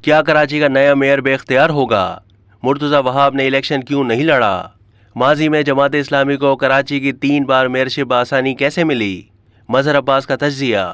کیا کراچی کا نیا میئر بے اختیار ہوگا؟ مرتضی وہاب نے الیکشن کیوں نہیں لڑا؟ ماضی میں جماعت اسلامی کو کراچی کی 3 بار میئرشپ بآسانی کیسے ملی؟ مظہر عباس کا تجزیہ۔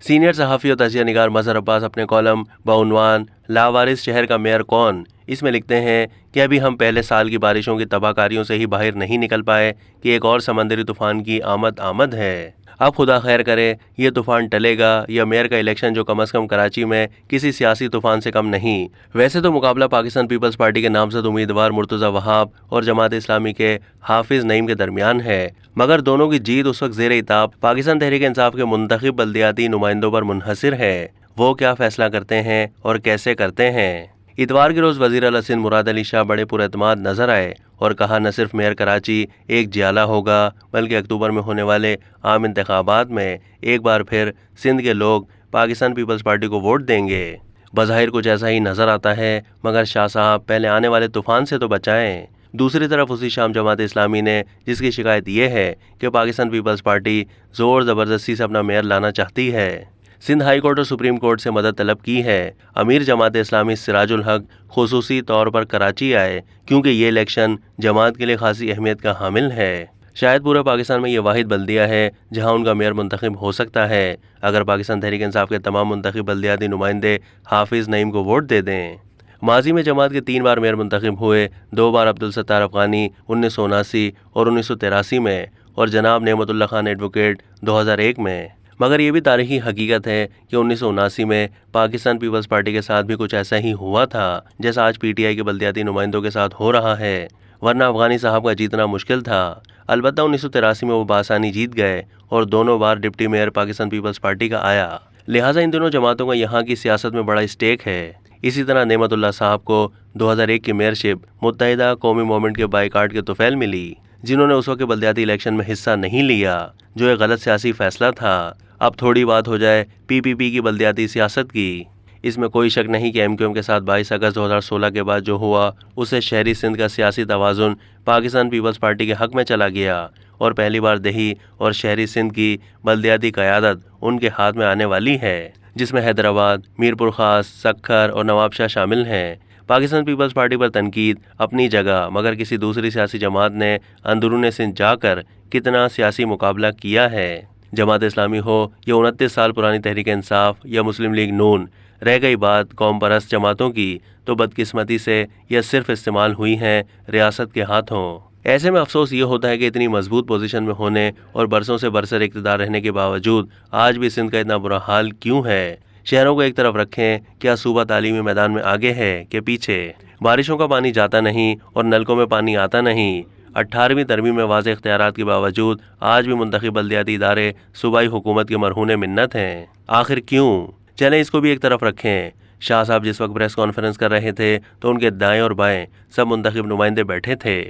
سینئر صحافی اور تجزیہ نگار مظہر عباس اپنے کالم بعنوان لاوارث شہر کا میئر کون اس میں لکھتے ہیں کہ ابھی ہم پہلے سال کی بارشوں کی تباہ کاریوں سے ہی باہر نہیں نکل پائے کہ ایک اور سمندری طوفان کی آمد ہے۔ اب خدا خیر کرے یہ طوفان ٹلے گا یا میئر کا الیکشن جو کم از کم کراچی میں کسی سیاسی طوفان سے کم نہیں۔ ویسے تو مقابلہ پاکستان پیپلز پارٹی کے نامزد امیدوار مرتضی وہاب اور جماعت اسلامی کے حافظ نعیم کے درمیان ہے، مگر دونوں کی جیت اس وقت زیر اطاعت پاکستان تحریک انصاف کے منتخب بلدیاتی نمائندوں پر منحصر ہے، وہ کیا فیصلہ کرتے ہیں اور کیسے کرتے ہیں۔ اتوار کے روز وزیر اعلیٰ سندھ مراد علی شاہ بڑے پراعتماد نظر آئے اور کہا نہ صرف میئر کراچی ایک جیالہ ہوگا بلکہ اکتوبر میں ہونے والے عام انتخابات میں ایک بار پھر سندھ کے لوگ پاکستان پیپلز پارٹی کو ووٹ دیں گے۔ بظاہر کچھ ایسا ہی نظر آتا ہے، مگر شاہ صاحب پہلے آنے والے طوفان سے تو بچائیں۔ دوسری طرف اسی شام جماعت اسلامی نے جس کی شکایت یہ ہے کہ پاکستان پیپلز پارٹی زور زبردستی سے اپنا میئر لانا چاہتی ہے، سندھ ہائی کورٹ اور سپریم کورٹ سے مدد طلب کی ہے۔ امیر جماعت اسلامی سراج الحق خصوصی طور پر کراچی آئے کیونکہ یہ الیکشن جماعت کے لیے خاصی اہمیت کا حامل ہے۔ شاید پورے پاکستان میں یہ واحد بلدیہ ہے جہاں ان کا میئر منتخب ہو سکتا ہے اگر پاکستان تحریک انصاف کے تمام منتخب بلدیاتی نمائندے حافظ نعیم کو ووٹ دے دیں۔ ماضی میں جماعت کے 3 بار میئر منتخب ہوئے، 2 بار عبدالستار افغانی 1979 اور 1983 میں اور جناب نعمت اللہ خان ایڈوکیٹ 2001 میں، مگر یہ بھی تاریخی حقیقت ہے کہ 1979 میں پاکستان پیپلز پارٹی کے ساتھ بھی کچھ ایسا ہی ہوا تھا جیسا آج پی ٹی آئی کے بلدیاتی نمائندوں کے ساتھ ہو رہا ہے، ورنہ افغانی صاحب کا جیتنا مشکل تھا۔ البتہ 1983 میں وہ بآسانی جیت گئے اور دونوں بار ڈپٹی میئر پاکستان پیپلز پارٹی کا آیا، لہٰذا ان دونوں جماعتوں کا یہاں کی سیاست میں بڑا اسٹیک ہے۔ اسی طرح نعمت اللہ صاحب کو 2001 کی میئرشپ متحدہ قومی موومنٹ کے بائیکاٹ کے طفیل ملی، جنہوں نے اس وقت کے بلدیاتی الیکشن میں حصہ نہیں لیا، جو ایک غلط سیاسی فیصلہ تھا۔ اب تھوڑی بات ہو جائے پی پی پی کی بلدیاتی سیاست کی۔ اس میں کوئی شک نہیں کہ ایم کیو ایم کے ساتھ 22 اگست 2016 کے بعد جو ہوا اس سے شہری سندھ کا سیاسی توازن پاکستان پیپلز پارٹی کے حق میں چلا گیا اور پہلی بار دیہی اور شہری سندھ کی بلدیاتی قیادت ان کے ہاتھ میں آنے والی ہے، جس میں حیدرآباد، میرپور خاص، سکھر اور نواب شاہ شامل ہیں۔ پاکستان پیپلز پارٹی پر تنقید اپنی جگہ، مگر کسی دوسری سیاسی جماعت نے اندرون سندھ جا کر کتنا سیاسی مقابلہ کیا ہے؟ جماعت اسلامی ہو یا 29 سال پرانی تحریک انصاف یا مسلم لیگ نون، رہ گئی بات قوم پرست جماعتوں کی تو بدقسمتی سے یہ صرف استعمال ہوئی ہیں ریاست کے ہاتھوں۔ ایسے میں افسوس یہ ہوتا ہے کہ اتنی مضبوط پوزیشن میں ہونے اور برسوں سے برسر اقتدار رہنے کے باوجود آج بھی سندھ کا اتنا برا حال کیوں ہے؟ شہروں کو ایک طرف رکھیں، کیا صوبہ تعلیمی میدان میں آگے ہے کہ پیچھے؟ بارشوں کا پانی جاتا نہیں اور نلکوں میں پانی آتا نہیں۔ 18ویں ترمیم میں واضح اختیارات کے باوجود آج بھی منتخب بلدیاتی ادارے صوبائی حکومت کے مرہون منت ہیں۔ آخر کیوں؟ چلیں اس کو بھی ایک طرف رکھیں۔ شاہ صاحب جس وقت پریس کانفرنس کر رہے تھے تو ان کے دائیں اور بائیں سب منتخب نمائندے بیٹھے تھے،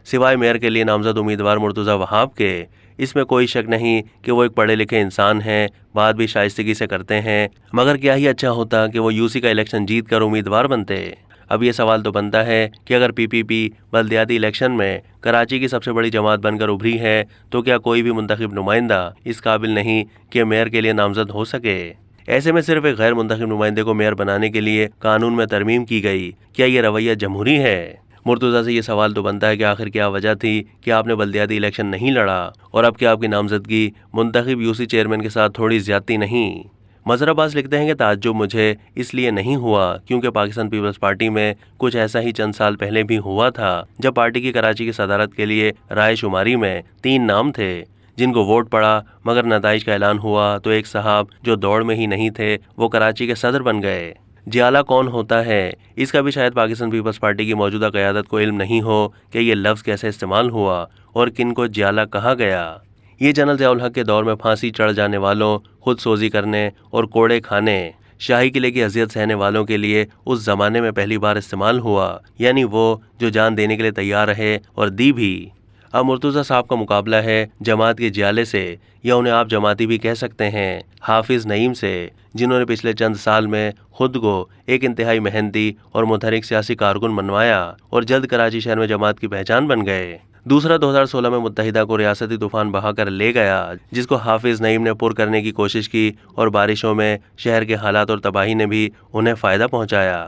سوائے میئر کے لیے نامزد امیدوار مرتضی وہاب کے۔ اس میں کوئی شک نہیں کہ وہ ایک پڑھے لکھے انسان ہیں، بات بھی شائستگی سے کرتے ہیں، مگر کیا ہی اچھا ہوتا کہ وہ یو سی کا الیکشن جیت کر امیدوار بنتے۔ اب یہ سوال تو بنتا ہے کہ اگر پی پی پی بلدیاتی الیکشن میں کراچی کی سب سے بڑی جماعت بن کر ابھری ہے تو کیا کوئی بھی منتخب نمائندہ اس قابل نہیں کہ میئر کے لیے نامزد ہو سکے؟ ایسے میں صرف ایک غیر منتخب نمائندے کو میئر بنانے کے لیے قانون میں ترمیم کی گئی، کیا یہ رویہ جمہوری ہے؟ مرتضیٰ سے یہ سوال تو بنتا ہے کہ آخر کیا وجہ تھی کہ آپ نے بلدیاتی الیکشن نہیں لڑا، اور اب کیا آپ کی نامزدگی منتخب یو سی چیئرمین کے ساتھ تھوڑی زیادتی نہیں؟ مظہر عباس لکھتے ہیں کہ تعجب مجھے اس لیے نہیں ہوا کیونکہ پاکستان پیپلز پارٹی میں کچھ ایسا ہی چند سال پہلے بھی ہوا تھا جب پارٹی کی کراچی کی صدارت کے لیے رائے شماری میں 3 نام تھے جن کو ووٹ پڑا، مگر نتائج کا اعلان ہوا تو ایک صاحب جو دوڑ میں ہی نہیں تھے وہ کراچی کے صدر بن گئے۔ جیالہ کون ہوتا ہے؟ اس کا بھی شاید پاکستان پیپلز پارٹی کی موجودہ قیادت کو علم نہیں ہو کہ یہ لفظ کیسے استعمال ہوا اور کن کو جیالہ کہا گیا۔ یہ جنرل ضیاء الحق کے دور میں پھانسی چڑھ جانے والوں، خود سوزی کرنے اور کوڑے کھانے، شاہی قلعے کی اذیت سہنے والوں کے لیے اس زمانے میں پہلی بار استعمال ہوا، یعنی وہ جو جان دینے کے لیے تیار رہے اور دی بھی۔ اب مرتضیٰ صاحب کا مقابلہ ہے جماعت کے جیالے سے، یا انہیں آپ جماعتی بھی کہہ سکتے ہیں، حافظ نعیم سے، جنہوں نے پچھلے چند سال میں خود کو ایک انتہائی محنتی اور متحرک سیاسی کارکن بنوایا اور جلد کراچی شہر میں جماعت کی پہچان بن گئے۔ دوسرا 2016 میں متحدہ کو ریاستی طوفان بہا کر لے گیا، جس کو حافظ نعیم نے پر کرنے کی کوشش کی اور بارشوں میں شہر کے حالات اور تباہی نے بھی انہیں فائدہ پہنچایا۔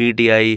PTI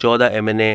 14 MNA